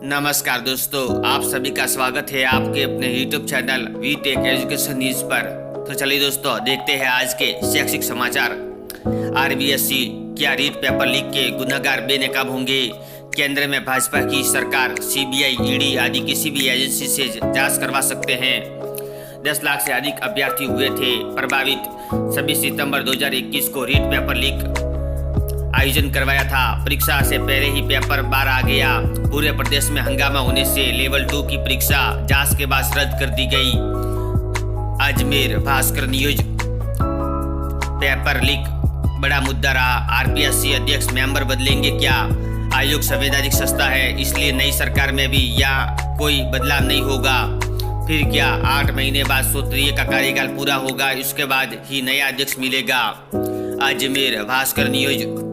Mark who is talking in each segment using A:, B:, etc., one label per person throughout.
A: नमस्कार दोस्तों, आप सभी का स्वागत है आपके अपने YouTube channel V Tech Education News पर। तो चलिए दोस्तों, देखते हैं आज के शैक्षिक समाचार। RBSE क्या रीट पेपर लीक के गुनहगार बेनकाब होंगे? केंद्र में भाजपा की सरकार CBI, ED आदि किसी भी एजेंसी से जांच करवा सकते हैं। 10 लाख से अधिक अभ्यर्थी हुए थे प्रभावित। 26 सितंबर 2021 को रीट पेपर लीक आयोजन करवाया था। परीक्षा से पहले ही पेपर बाहर आ गया। पूरे प्रदेश में हंगामा होने से लेवल 2 की परीक्षा जांच के बाद रद्द कर दी गई। Ajmer Bhaskar news paper leak बड़ा मुद्दा रहा। RBSE अध्यक्ष मेंबर बदलेंगे क्या? आयोग संवैधानिक संस्था है, इसलिए नई सरकार में भी यहाँ कोई बदलाव नहीं होगा। फिर क्या 8 महीने बाद सूत्रीय का कार्यकाल पूरा होगा, उसके बाद ही नया अध्यक्ष मिलेगा। अजमेर भास्कर न्यूज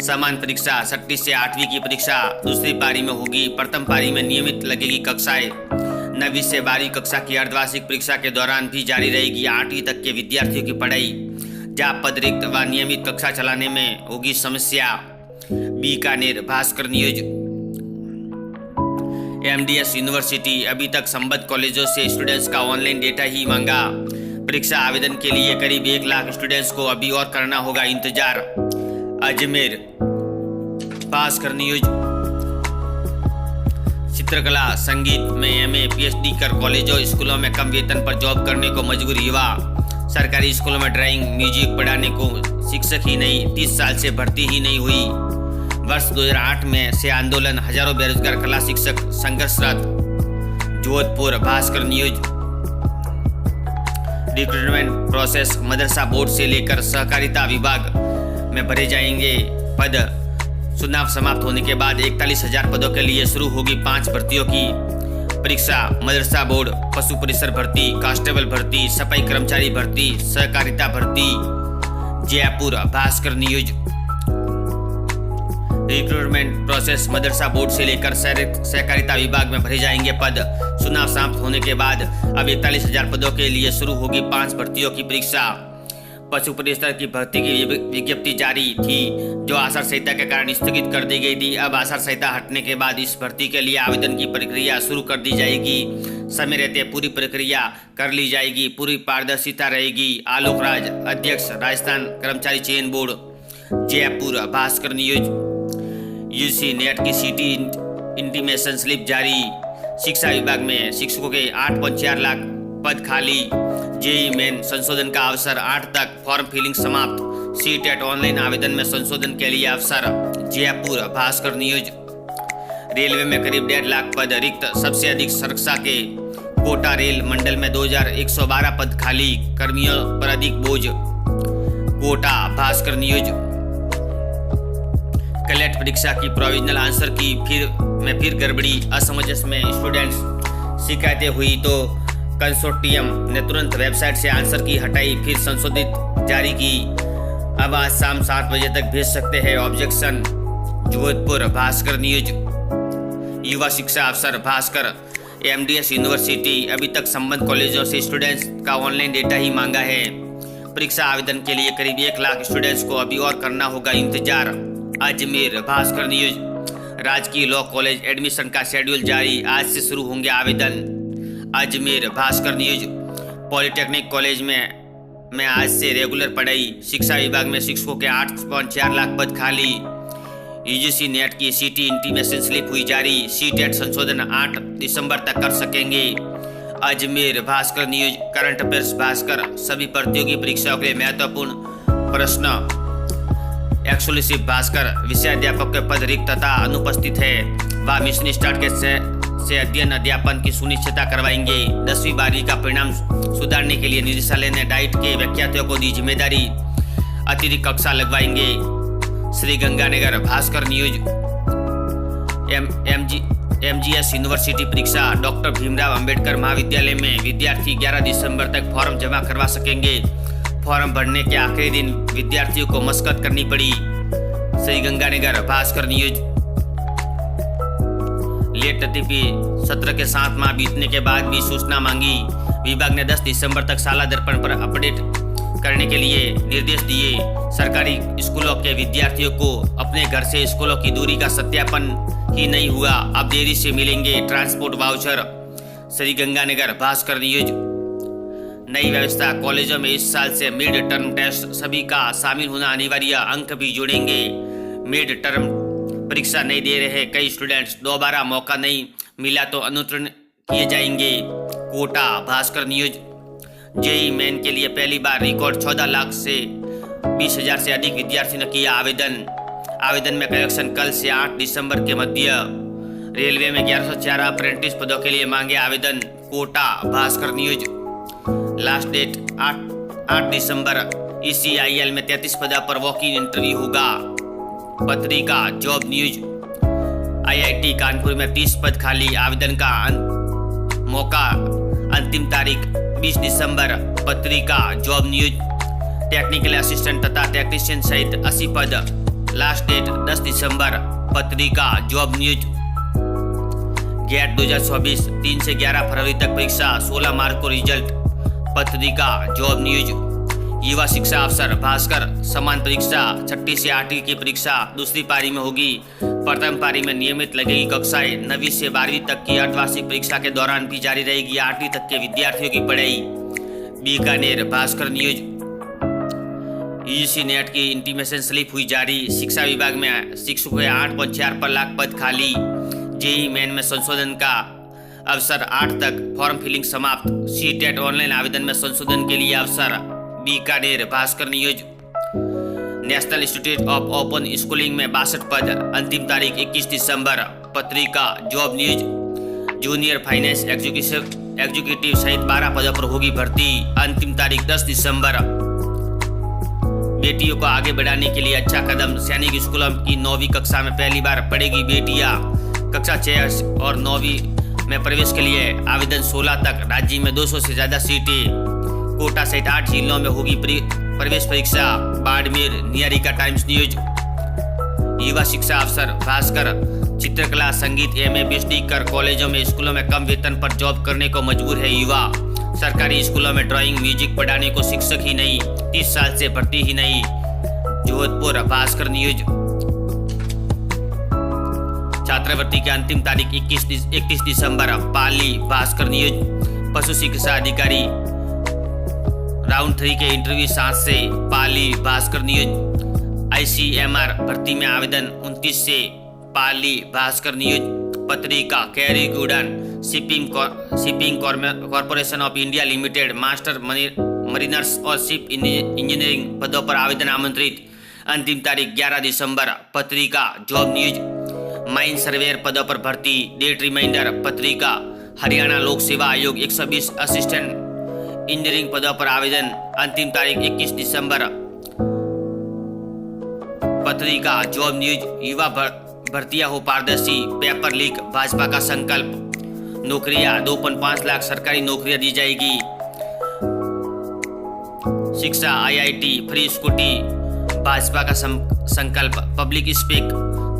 A: समान परीक्षा 6वीं से 8वीं की परीक्षा दूसरी पारी में होगी। प्रथम पारी में नियमित लगेगी कक्षाएं। 9वीं से 12वीं कक्षा की अर्धवार्षिक परीक्षा के दौरान भी जारी रहेगी 8वीं तक के विद्यार्थियों की पढ़ाई। जहाँ पद रिक्त व नियमित कक्षा चलाने में होगी समस्या। Bikaner Bhaskar news MDS university अभी तक संबद्ध कॉलेजों से स्टूडेंट्स का ऑनलाइन डेटा ही मांगा। परीक्षा आवेदन के लिए करीब 1 लाख स्टूडेंट्स को अभी और करना होगा इंतजार। अजमेर भास्कर न्यूज चित्रकला संगीत में MA PhD कर कॉलेजों स्कूलों में कम वेतन पर जॉब करने को मजबूर युवा। सरकारी स्कूलों में ड्राइंग म्यूजिक पढ़ाने को शिक्षक ही नहीं 30 साल से भर्ती ही नहीं हुई। वर्ष 2008 में से आंदोलन, हजारों बेरोजगार कला शिक्षक संघर्षरत। Jodhpur Bhaskar news recruitment process मदरसा बोर्ड से लेकर सहकारिता विभाग में भरे जाएंगे पद। चुनाव समाप्त होने के बाद 41,000 पदों के लिए शुरू होगी 5 भर्तियों की परीक्षा। मदरसा बोर्ड, पशु परिसर भर्ती, कांस्टेबल भर्ती, सफाई कर्मचारी भर्ती, सहकारिता भर्ती। Jaipur Bhaskar news recruitment process मदरसा बोर्ड से लेकर सहकारिता विभाग में भरे जाएंगे पद। चुनाव समाप्त होने के बाद अब 41,000 पदों के लिए शुरू होगी 5 भर्तियों की परीक्षा। पशु परिसर की भर्ती की विज्ञप्ति जारी थी, जो आचार संहिता के कारण स्थगित कर दी गई थी। अब आचार संहिता हटने के बाद इस भर्ती के लिए आवेदन की प्रक्रिया शुरू कर दी जाएगी। समय रहते पूरी प्रक्रिया कर ली जाएगी, पूरी पारदर्शिता रहेगी। आलोक राज अध्यक्ष, राजस्थान कर्मचारी चयन board. Jaipur Bhaskar news UGC net की सीटी इंटीमेशन स्लिप जारी। शिक्षा विभाग में शिक्षकों के 8.4 लाख पद खाली। JEE मेन संशोधन का अवसर 8 तक, फॉर्म फिलिंग समाप्त। CTET ऑनलाइन आवेदन में संशोधन के लिए अवसर। जयपुर भास्कर न्यूज रेलवे में करीब 1.5 लाख पद रिक्त, सबसे अधिक सुरक्षा के कोटा रेल मंडल में 2112 पद खाली, कर्मियों पर अधिक बोझ। कोटा भास्कर न्यूज कलेक्ट परीक्षा की प्रोविजनल आंसर की फिर गड़बड़ी, असमंजस में स्टूडेंट्स शिकायतें हुई तो कंसोर्टियम ने तुरंत वेबसाइट से आंसर की हटाई, फिर संशोधित जारी की। अब आज शाम 7 बजे तक भेज सकते हैं ऑब्जेक्शन। जोधपुर भास्कर न्यूज युवा शिक्षा अफसर भास्कर MDS यूनिवर्सिटी अभी तक संबद्ध कॉलेजों से स्टूडेंट्स का ऑनलाइन डेटा ही मांगा है। परीक्षा आवेदन के लिए करीब 1 लाख स्टूडेंट्स को अभी और करना होगा इंतजार। अजमेर भास्कर न्यूज राजकीय लॉ कॉलेज एडमिशन का शेड्यूल जारी, आज से शुरू होंगे आवेदन। Ajmer Bhaskar news polytechnic college में आज से रेगुलर पढ़ाई। शिक्षा विभाग में शिक्षकों के 8.4 लाख पद खाली। UGC नेट की सीटी इंटीमेशन स्लिप हुई जारी। CTET संशोधन 8 दिसंबर तक कर सकेंगे। Ajmer Bhaskar news current affairs Bhaskar सभी प्रतियोगी परीक्षाओं के लिए महत्वपूर्ण प्रश्न। एक्सक्लूसिव भास्कर विषयाध्यापक के पद रिक्त तथा अनुपस्थित है, वह मिशन स्टार्ट के से अध्ययन अध्यापन की सुनिश्चितता करवाएंगे। 10वीं 12वीं का परिणाम सुधारने के लिए निदेशालय ने डाइट के व्याख्याताओं को दी जिम्मेदारी। अतिरिक्त कक्षा लगवाएंगे। Shri Ganganagar Bhaskar news MGS university परीक्षा। डॉक्टर भीमराव अंबेडकर महाविद्यालय में विद्यार्थी 11 दिसंबर तक फॉर्म जमा करवा सकेंगे। फॉर्म भरने के आखिरी दिन विद्यार्थियों को मशक्कत करनी पड़ी। श्री गंगानगर भास्कर न्यूज लेट लतीफी सत्र के 7 माह बीतने के बाद भी सूचना मांगी। विभाग ने 10 दिसंबर तक साला दर्पण पर अपडेट करने के लिए निर्देश दिए। सरकारी स्कूलों के विद्यार्थियों को अपने घर से स्कूलों की दूरी का सत्यापन ही नहीं हुआ, अब देरी से मिलेंगे transport voucher. Sriganganagar Bhaskar news. नई व्यवस्था, कॉलेजों में इस साल से मिड टर्म टेस्ट सभी का शामिल होना अनिवार्य, अंक भी जोड़ेंगे। मिड टर्म परीक्षा नहीं दे रहे कई स्टूडेंट्स, दोबारा मौका नहीं मिला तो अनुत्तीर्ण किए जाएंगे। Kota Bhaskar news. JEE Main के लिए पहली बार रिकॉर्ड 14 लाख से 20,000 से अधिक विद्यार्थियों ने किया आवेदन में कलेक्शन कल से 8 दिसंबर के मध्य। रेलवे में 1104 अप्रेंटिस पदों के लिए मांगे आवेदन। Kota Bhaskar news. Last date 8 दिसंबर। ECIL में 33 पदों पर वॉक इन इंटरव्यू होगा। पत्रिका जॉब न्यूज। IIT कानपुर में 30 पद खाली, आवेदन का मौका अंतिम तारीख 20 दिसंबर। पत्रिका जॉब न्यूज। टेक्निकल असिस्टेंट तथा टेक्नीशियन सहित 80 पद, लास्ट डेट 10 दिसंबर। पत्रिका जॉब न्यूज। गेट 2024 3 से 11 फरवरी तक परीक्षा, 16 मार्च को रिजल्ट। पत्रिका जॉब न्यूज। युवा शिक्षा अफसर भास्कर समान परीक्षा, 6वीं से 8वीं की परीक्षा दूसरी पारी में होगी। प्रथम पारी में नियमित लगेगी कक्षाएं। 9वीं से 12वीं तक की अर्धवार्षिक परीक्षा के दौरान भी जारी रहेगी 8वीं तक के विद्यार्थियों की पढ़ाई। Bikaner Bhaskar news. UGC net की इंटीमेशन स्लिप हुई जारी, शिक्षा विभाग में शिक्षकों के 8.4 लाख पद खाली। जेईई मेन में संशोधन का अवसर 8 तक, फॉर्म फिलिंग समाप्त। CTET ऑनलाइन आवेदन में संशोधन के लिए अवसर। Bikaner Bhaskar news. National institute of open schooling में 62 पद, अंतिम तारीख 21 दिसंबर। पत्रिका job news. Junior finance executive सहित 12 पदों पर होगी भर्ती, अंतिम तारीख 10 दिसंबर। बेटियों को आगे बढ़ाने के लिए अच्छा कदम, सैनिक स्कूलों की 9वीं कक्षा में पहली बार पढ़ेगी बेटियां। कक्षा 6 और 9वीं में प्रवेश के लिए आवेदन 16 तक, राज्य में 200 से ज्यादा सीटें। कोटा सहित 8 जिलों में होगी प्रवेश परीक्षा। बाड़मेर नियारिका टाइम्स न्यूज। युवा शिक्षा अफसर भास्कर चित्रकला, संगीत, MA PhD कर कॉलेजों में स्कूलों में कम वेतन पर जॉब करने को मजबूर है युवा। सरकारी स्कूलों में ड्राइंग, म्यूजिक पढ़ाने को शिक्षक ही नहीं, 30 साल से भर्ती ही नहीं। जोधपुर भास्कर न्यूज। छात्रवृत्ति की अंतिम तारीख 31 दिसंबर। पाली भास्कर न्यूज। पशु चिकित्सा अधिकारी राउंड 3 के इंटरव्यू 7 से। पाली भास्कर न्यूज। ICMR भर्ती में आवेदन 29 से। पाली भास्कर न्यूज। पत्रिका कैरीगुडन shipping corporation of India limited, master mariners और शिप इंजीनियरिंग पदों पर आवेदन आमंत्रित, अंतिम तारीख 11 दिसंबर। पत्रिका जॉब न्यूज। माइन सर्वेयर पदों पर भर्ती, डेट रिमाइंडर। पत्रिका हरियाणा लोक सेवा आयोग 120 असिस्टेंट इंजीनियरिंग पदों पर आवेदन, अंतिम तारीख 21 दिसंबर। पत्रिका जॉब न्यूज। युवा भर्तियां हो पारदर्शी, पेपर लीक भाजपा का संकल्प। नौकरियां 2.5 लाख सरकारी नौकरियां दी जाएगी। शिक्षा IIT फ्री स्कूटी भाजपा का संकल्प। पब्लिक स्पीक,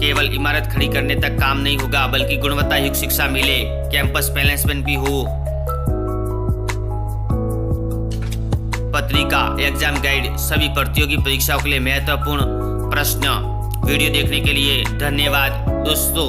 A: केवल इमारत खड़ी करने तक काम नहीं होगा बल्कि गुणवत्ता युक्त शिक्षा मिले, कैंपस प्लेसमेंट भी हो। पत्रिका एग्जाम गाइड, सभी प्रतियोगी परीक्षाओं के लिए महत्वपूर्ण प्रश्न। वीडियो देखने के लिए धन्यवाद दोस्तों।